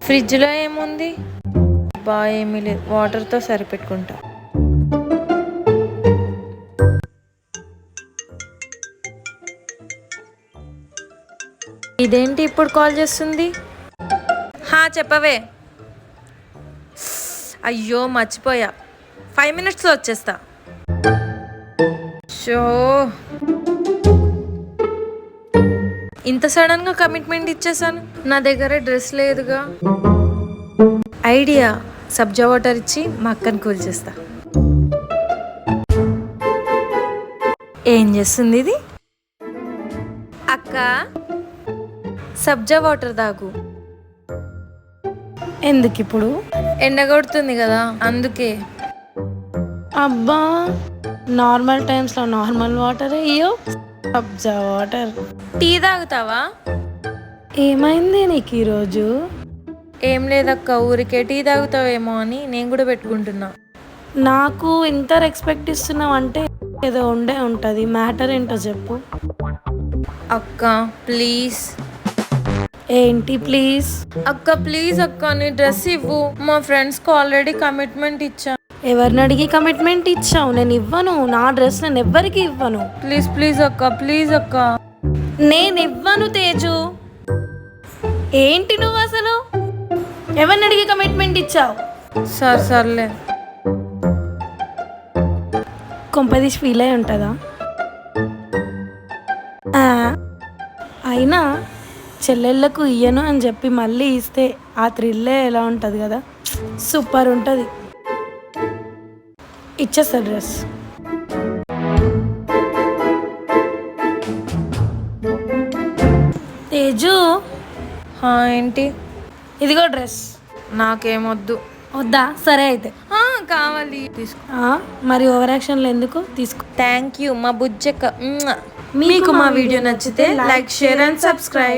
ఫ్రిడ్జ్లో ఏముంది? ఏమీ లేదు, వాటర్తో సరిపెట్టుకుంటా. ఇదేంటి ఇప్పుడు కాల్ చేస్తుంది? చెప్పవే. అయ్యో మర్చిపోయా, 5 minutesలో వచ్చేస్తా. షో, ఇంత సడన్గా కమిట్మెంట్ ఇచ్చేసాను. నా దగ్గర డ్రెస్ లేదుగా. ఐడియా, సబ్జా వాటర్ ఇచ్చి మా అక్కని కూల్ చేస్తా. ఏం చేస్తుంది ఇది? అక్క, సబ్జా వాటర్ తాగు. ఎందుకు ఇప్పుడు? ఎండగొడుతుంది కదా అందుకే. అబ్బా, నార్మల్ టైమ్స్లో నార్మల్ వాటర్ అయ్యో, సబ్జా వాటర్. టీ తాగుతావా? ఏమైంది నీకు ఈరోజు? ఏం లేదక్క, ఊరికే టీ తాగుతావేమో అని నేను కూడా పెట్టుకుంటున్నా. నాకు ఇంత రెస్పెక్ట్ ఇస్తున్నావు అంటే ఏదో ఉండే ఉంటుంది. మ్యాటర్ ఏంటో చెప్పు. అక్క ప్లీజ్. ఏంటి ప్లీజ్? అక్క ప్లీజ్ అక్క, నీ డ్రెస్ ఇవ్వు. మా ఫ్రెండ్స్కి ఆల్రెడీ కమిట్మెంట్ ఇచ్చా. ఎవరిని అడిగి కమిట్మెంట్ ఇచ్చావు? నేను ఇవ్వను, నా డ్రెస్ నేను ఎవ్వరికి ఇవ్వను. ప్లీజ్ ప్లీజ్ అక్క, ప్లీజ్ అక్క. నేను ఇవ్వను తేజు. ఏంటి నువ్వు అసలు? ఎవరిని అడిగి కమిట్మెంట్ ఇచ్చావు? సర్లే. కొంపదీసి ఫీల్ అయి ఉంటుందా? అయినా చెల్లెళ్ళకు ఇయ్యను అని చెప్పి మళ్ళీ ఇస్తే ఆ థ్రిల్లే ఎలా ఉంటుంది కదా, సూపర్ ఉంటుంది. ఇచ్చేస్తా డ్రెస్. తేజు. ఏంటి? ఇదిగో డ్రెస్. నాకేమొద్దు. వద్దా? సరే అయితే. కావాలి, తీసుకో. మరి ఓవర్ యాక్షన్లు ఎందుకు? తీసుకో. థ్యాంక్ యూ మా బుజ్జక్క. మీకు మా వీడియో నచ్చితే లైక్, షేర్ అండ్ సబ్స్క్రైబ్.